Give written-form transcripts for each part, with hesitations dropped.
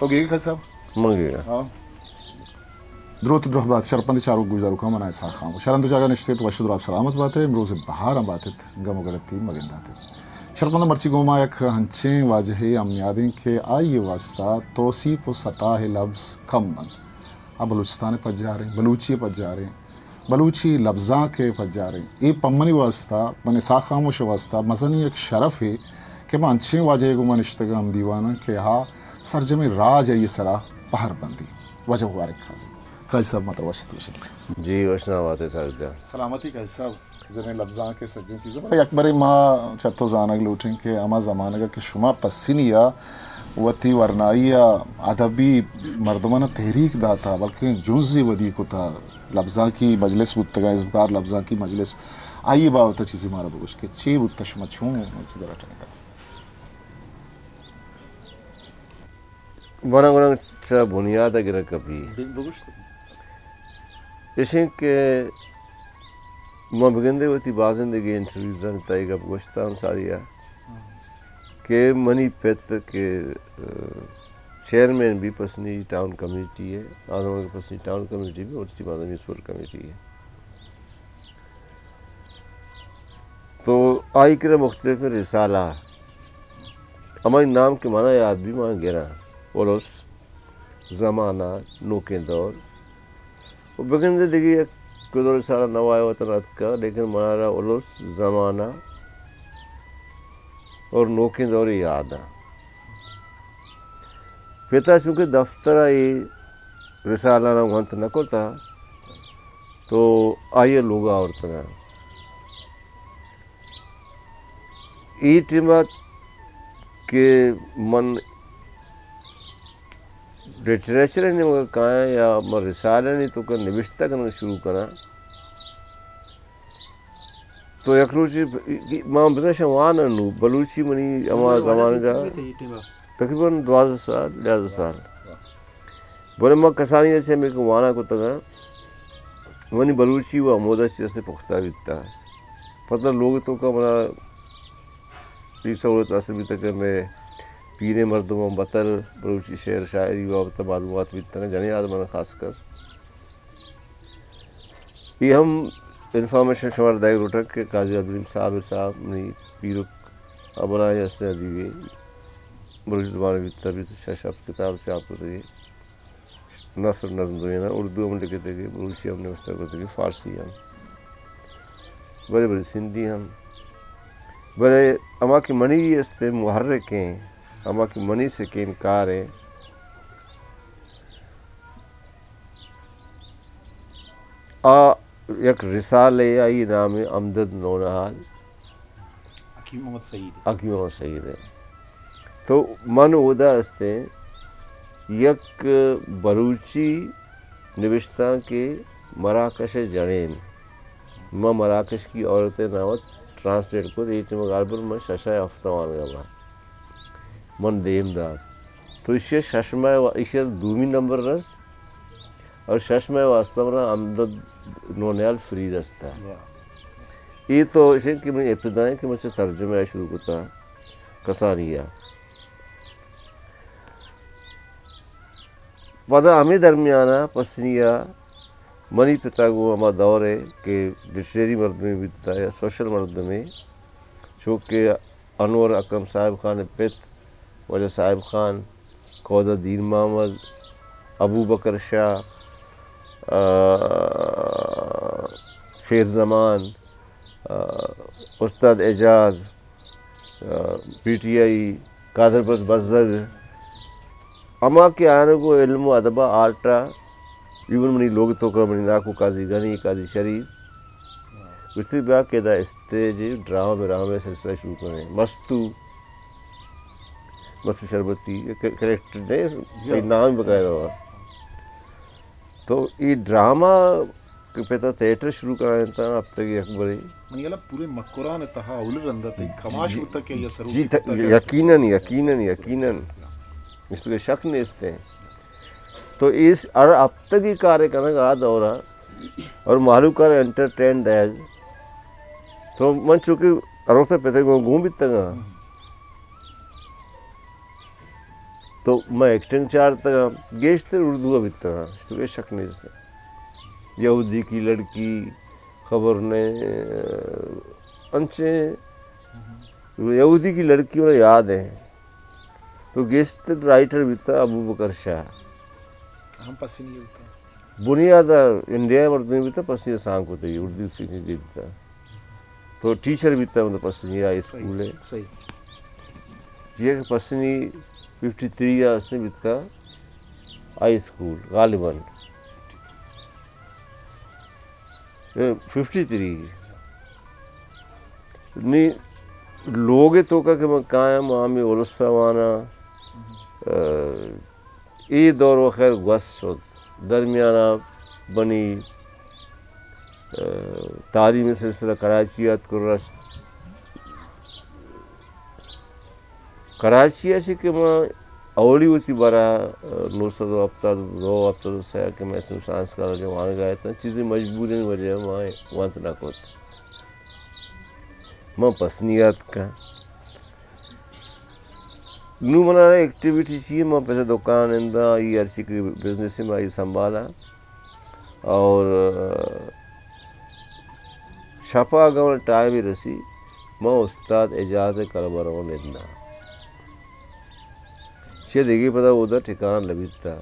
Oke kasab. Mangiga. درود رهبات شرپندی چارو گوزارو کا منای ساخام شرند جگہ نشتے تو وشد راب سلامت باتے امروز بہار باتت گمو گلتی مگندات شرپند مرچی گوما یک ہنچیں واجہ ام یادیں کہ آئی واسطہ توصیف و سطح لفظ کم بند اب بلوچستان پج جا رہے ہیں بلوچی پج جا رہے ہیں بلوچی لفظاں کے پج جا رہے ہیں یہ پمنی واسطہ من ساخاموش واسطہ مزنی ایک شرف ہے کہ میں ہنچیں واجہ گوما نشتگا ہم دیوانا کہ ہاں سرجم راج یہ سرا پہر بندی وجہ مبارک خاصی کئی صاحب مطلب وشت وشت جی وشنا بات ہے سر جان سلامتی کئی صاحب جنہیں لفظاں کے سجن چیزیں بڑا یک بری ماں چتو زانگ لوٹیں کہ اما زمانہ کا کہ شما پسینیا وتی ورنائیا ادبی مردمانہ تحریک داتا بلکہ جنزی ودی کو تا لفظاں کی مجلس بودتگا اس بار لفظاں کی مجلس آئی باوتا چیزی مارا بگوش کہ چی بودتا شما چھوں چیز رہا ٹھنگتا بنا گنا چا بنیاد اگر کبھی بگوش اشیں کہ ماں بگندے ہوتی بازندگی انٹرویوز رہنے تائی گا بگوشتا ہم ساریا کہ منی پیت کے چیئرمین بھی پسنی ٹاؤن کمیٹی ہے آدھوں کے پسنی ٹاؤن کمیٹی بھی اور اسی بات میسور کمیٹی ہے تو آئی کرے مختلف رسالہ ہمارے نام کے معنی یاد بھی ماں گرا اولوس زمانہ نوکیں دور وہ بگندے دیگی کوئی دور رسالہ نوائے وطن ات کا لیکن مانا اولوس زمانہ اور نوکیں دور یاد ہے پیتا چونکہ دفترہ یہ رسالہ نہ وانت نہ کرتا تو آئیے لوگا اور تنا ای ٹیمات کہ من لٹریچر نے مگر کہاں یا میں رسالہ نہیں تو کر نوشتہ کرنا شروع کرنا تو یک روچی ماں بزنشا وانا نو بلوچی منی اما زمان جا تقریباً 12 سال 11 سال بولے ماں کسانی ایسے میں کو وانا کو تگا منی بلوچی و امودہ چیزنے پختہ بیتا پتہ لوگ تو کا منا یہ سہولت اصل بھی تک میں پیرے مردموں بطر بلوچی شعر شاعری و معلومات بھی تک جنی آدمان خاص کر یہ ہم انفارمیشن شمار دائگ روٹک کے قاضی عبدالعلیم صاحب نے پیرک ابنائی اسنے عدیوی بلوچی زبان بھی تبھی شاشاب کتاب چاپ کرتے گئے نصر نظم دوینا اردو ہم لکھتے گئے بلوچی ہم نے مستقل کرتے گئے فارسی ہم بڑے بڑے سندھی ہم بڑے اما کی منی استے محرک ہیں اما کی منی سے کہ انکار ہے یک رسالہ آئی نام امدد نونہال حکیم محمد سعید ہے تو من اودا استے یک بلوچی نوشتہ کے مراکش جڑین ماں مراکش کی عورتیں نامت ٹرانسلیٹ کو دیتی مغالبر من ششای افتوان گا من دیم دار تو اسے ششمہ اسے دومی نمبر رست اور ششمہ واسطہ منا امدد نونیال فری رستہ یہ تو اسے کہ میں ابتدائیں کہ مجھے ترجمہ شروع کرتا کسانیہ پدا ہمیں درمیانہ پسنیہ منی پتا کو ہما دور ہے کہ لٹریری مرد میں بیتتا ہے سوشل مرد میں چونکہ انور اکرم صاحب خان پت وجہ صاحب خان قودہ دین محمد ابو بکر شاہ شیر زمان استاد اعجاز پی ٹی آئی قادر بس بزر اما کے آنے کو علم و ادبہ آرٹا ایون منی لوگ تو کا منی ناکو قاضی غنی قاضی شریف اس سے بیاہ کہ دا اسٹیج ڈرامہ میں رامے سلسلہ شروع کریں مستو شربتی کریکٹر نہیں نام بقاعدہ ہوا تو یہ ڈرامہ پیتا تھیٹر شروع کرانے تھا اب تک یہ اکبر منی اللہ پورے مکران تہا اول رندہ تھی کماش ہوتا کہ یہ سرو جی یقیناً اس کے شک نہیں اس نے تو اس اور اب تک یہ کارے کرنے کا دورہ اور معلوم کر انٹرٹین دیج تو من چونکہ اروں سے پیتے گھوم بھی تنگا تو میں ایکٹنگ چارتا گیشتے اردو ابتا تو یہ شک نہیں جستے یہودی کی لڑکی خبر نے انچے یہودی کی لڑکی انہیں یاد ہے تو گیشتے رائٹر بیتا ابو بکر شاہ ہم پسند یہ ہوتا بنیاد انڈیا مردمی بیتا پسند سانگ ہوتا ہے اردو اسپیکنگ بیتا تو ٹیچر بیتا مطلب پسند یہ اسکول ہے صحیح یہ کہ پسنی 53 یا اس نے بیتا ہائی اسکول غالباً 53 نہیں لوگ تو کہ میں قائم عامی اولسا وانا ای دور و خیر گوست شد درمیانہ بنی تعلیمی سلسلہ کراچیات کو رست کراچی ایسی کہ میں اولی ہوتی برا 972 سے کہ میں سائنس کا جو وہاں گیا تھا چیزیں مجبوری وجہ میں وہاں نہ کو میں پسنیات کا نو منا ایکٹیویٹی چاہیے میں پیسے دکان اندر یہ عرصی کی بزنس میں آئی سنبھالا اور چھپا گاؤں ٹائم ہی رسی میں استاد اعجاز کربروں نے اتنا شاید دیکھیے پتا ادھر ٹھکانا لبیت تھا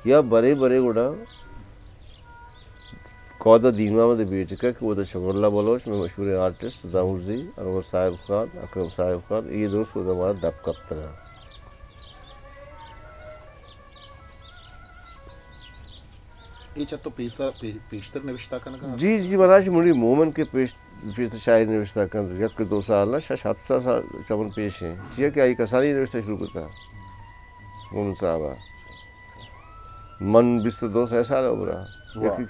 یا بڑے بڑے گوڑا قودا دیما میں بیٹھ کر کہ ادھر شکر اللہ بلوچ میں مشہور آرٹسٹ داؤزی انور صاحب خان اکرم صاحب خان یہ دوست کو ہمارا دب کب تھا یہ چاہ تو پیشتر نوشتہ کرنا جی جی مناش مڑی مومن کے پیش شاعر نوشتہ کر یک کے 2 سال نا شاید 7 سال چمن پیش ہیں یہ کہ آئی کسانی نوشتہ شروع کرتا مومن صاحبہ من 22 سال ہو رہا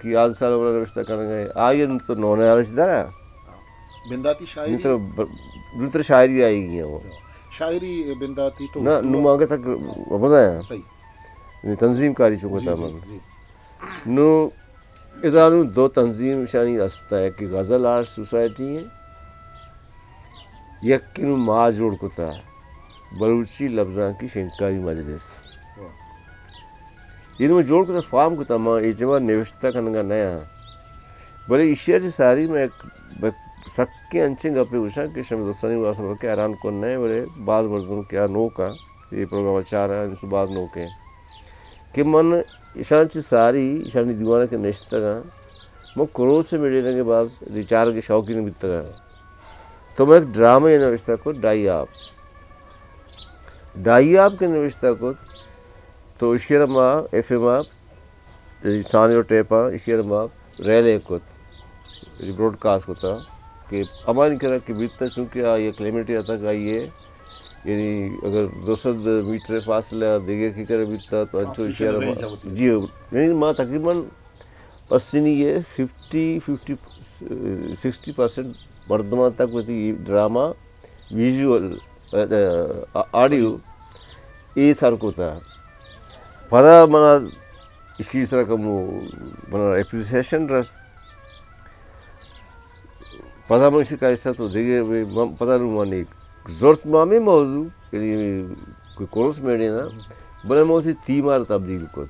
کی آج سال ہو رہا نوشتہ کرنے گئے آئیے تو 9 عرص دارا بنداتی شاعری دوسرے شاعری آئی گئی ہیں وہ شاعری بنداتی تو نا نمانگے تک بتایا صحیح تنظیم کاری چکتا من نو اداروں 2 تنظیم شانی رستہ ہے کہ غزل آرٹ سوسائٹی ہے یک کنو ماں جوڑ کتا بلوچی لفظاں کی شنکاری مجلس یہ میں جوڑ کتا فارم کتا ماں اجماع نوشتہ کنگا نیا بلے اشیاء ساری میں سکے انچنگ اپنے اوشا کہ شمی دوستانی واسم رکھے حیران کون نئے بلے بعض مردوں کیا نو کا یہ پروگرام اچھا رہا ہے ان سے بعض نو کے کہ من اشان چی ساری اشانی دیوانا کے نشتہ گا میں کرو سے ملے لیں گے بعض ریچار کے شوقی نے بیتا گا تو میں ایک ڈرامہ یہ نوشتہ کو ڈائی آپ کے نوشتہ کو تو اشیر ماں ایف ایم آپ سانی اور ٹیپا اشیر ماں ریلے کو براڈ کاسٹ ہوتا کہ ہماری کہنا کہ بیتتا چونکہ یہ کلیمٹی آتا کہ آئیے یعنی اگر 200 میٹر فاصلہ دیگے کی کرے بیتتا تو انچو اشیر ماں جی یعنی ماں تقریباً پسینی یہ 60% مردمان تک ہوتی ڈرامہ ویژول آڈیو یہ سر کو تھا پتا منا اسی طرح کا منا اپریسیشن رست پتا من اسی کا حصہ تو دیکھے پتا نہیں مانی ضرورت مامی موضوع یعنی کوئی کورس میڈی نا بلے موضوع 3 بار تبدیل کو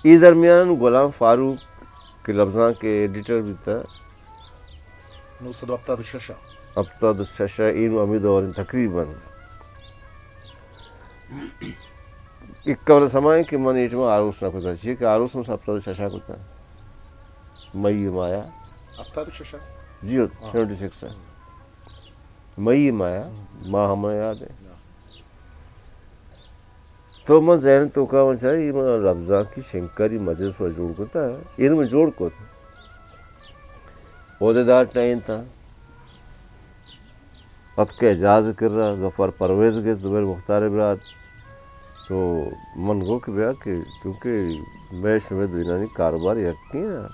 اس درمیان غلام فاروق کے لفظاں کے ایڈیٹر بھی تھا 972 ابتاد الششا این امید اور تقریباً ایک کور سمائیں کہ من ایٹما آروس نہ کتا چاہیے کہ آروس میں سے ابتاد الششا کتا مئی مایا ابتاد الششا جی 76 ہے مئی مایا ماہ ہمیں یاد ہے تو میں ذہن تو کہا من چاہیے یہ من لفظاں کی شنکاری مجلس پر جوڑ کرتا ہے ان میں جوڑ کو تھا عہدیدار ٹائن تھا پت کا اعجاز کر رہا غفار پرویز کے زبیر مختار براد تو من گو کہ بیا کہ کیونکہ میں شمید بینانی کاروبار یقین ہے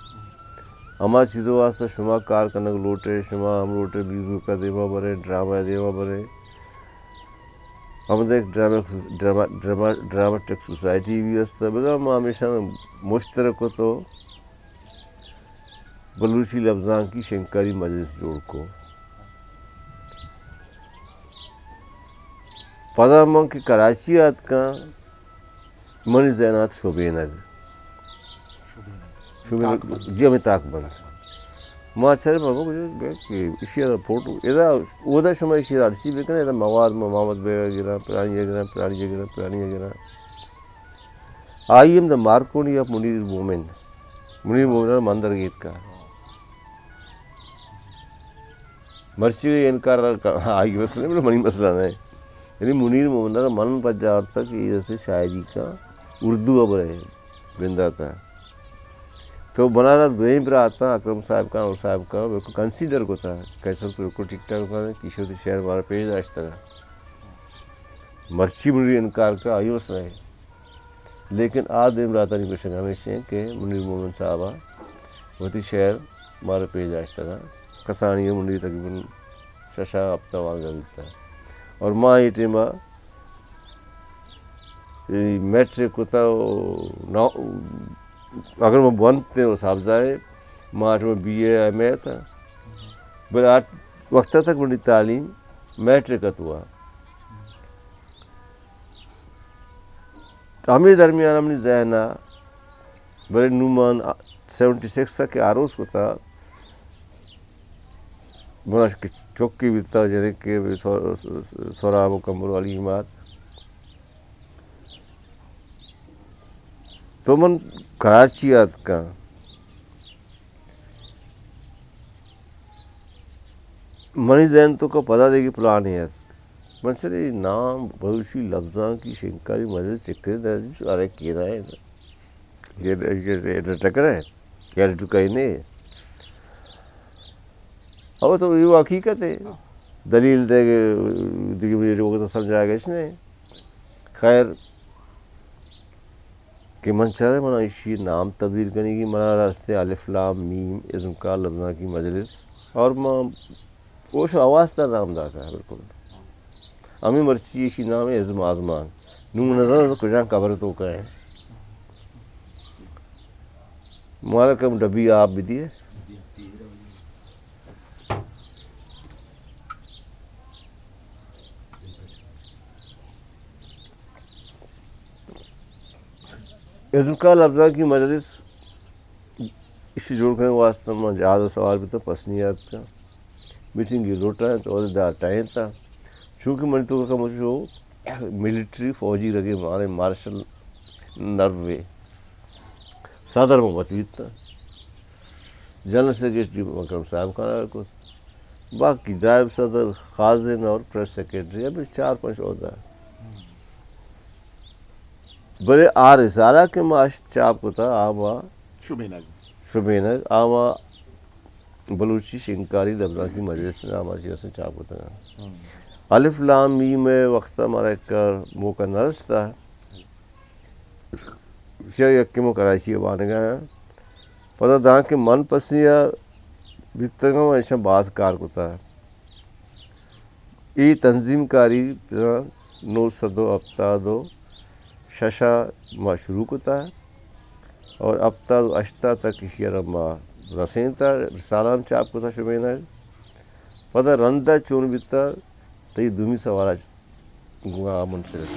ہما چیزوں واسطہ شما کار کنک لوٹے شما ہم لوٹے بیزو کا دیوا برے ڈرامہ دیوا برے ہم دیکھ ڈراماٹک سوسائٹی بھی ہستا بدا ہم ہمیشہ مشترک ہو تو بلوچی لفظاں کی شنکاری مجلس جوڑ کو Padamang ki Karachiyat ka Mani Zainat Shobenag. Shobenag Jamitak Band. Maçları baba ki işe foto ya da o da şama işe arşiv bekene ya da mavad Muhammed Bey'e giren planiye giren. I am the Marconi of Munir Women. Munir Women Mandar Gate ka. مرچی انکار آئی مسئلہ ہے منی مسئلہ نہیں یعنی منیر مومن من پجارتا کہ جیسے شاعری کا اردو اب رہے بندہ تھا تو بنانا دوئیں پر آتا اکرم صاحب کا اور صاحب کا بالکل کنسیڈر کو تھا کیسا تو بالکل ٹھیک ٹھاک ہوتا ہے کسی تو شہر ہمارا پیج آج تک مرچی منیر انکار کا آئی مسئلہ ہے لیکن آج دن رات نہیں کوشش ہمیشہ کہ منیر مومن صاحبہ وہی شہر ہمارا پیج آج تک کسانی منڈی تقریباً ششا ہفتہ وہاں ملتا ہے اور ماں یہ ٹیما میٹرک ہوتا اگر وہ بنتے وہ صاحب جائے ماں میں بی اے ایم اے تھا بڑے آٹھ وقت تک بڑی تعلیم میٹرک ہوا ہمیں درمیان ہم نے ذہنہ بڑے نومان 76 کے آروس کو تھا بنا چوکی بھی تھا جیسے کہ سورا مکمل والی حمایت تو من کراچیات کا منی ذہن تو کا پتہ دے گی پلانیت من چلے نام بہوشی لفظاں کی شنکاری مجلس چکر درج ارے کہہ رہا ہے یہ ٹکر ہے کیا ٹکائی نہیں اور تو یہ حقیقت ہے دلیل دے کہ مجھے تو سمجھایا گیا اس نے خیر کہ من چاہ رہے منا اسی نام تبدیل کرنے کی منا راستے الف لام میم اسم کا لفظہ کی مجلس اور ماں اوش آواز تا نام دا تھا بالکل ہمیں مرچی اسی نام ہے اسم آزمان نو نظر کجاں قبر تو کا ہے ہمارا کم ڈبی آپ بھی دیے اسم کا لفظہ کی مجلس اسی جوڑ کرنے واسطہ میں جہاز و سوال بھی تھا پسنیات کا میٹنگ کی روٹا ہے تو عہدیدار ٹائم تھا چونکہ میں نے تو کہا مجھے وہ ملٹری فوجی لگے ہمارے مارشل نروے صدر محمد تھا جنرل سیکریٹری اکرم صاحب خان کو باقی نائب صدر خازن اور پریس سیکریٹری ابھی 4-5 عہدہ بڑے آ رسالہ کے معاش چاپ کو تھا آما شبینگ آما بلوچی شنکاری لفظہ کی مجلس نے آما سے چاپ کو تھا الف لام میم میں وقت ہمارا ایک موقع نرس تھا یکمو کراچی بان گیا پتہ تھا کہ من پسندیا بتگا ایسا بعض کار کو تھا یہ تنظیم کاری 900 ابتادو ششا ما شروع ہوتا ہے اور ابتاد اشتا تک ما رسین تھا رسالام چاپ کو تھا شبینہ پتہ رندہ چون بیتا تو یہ دومی سوارا گنگا منصرف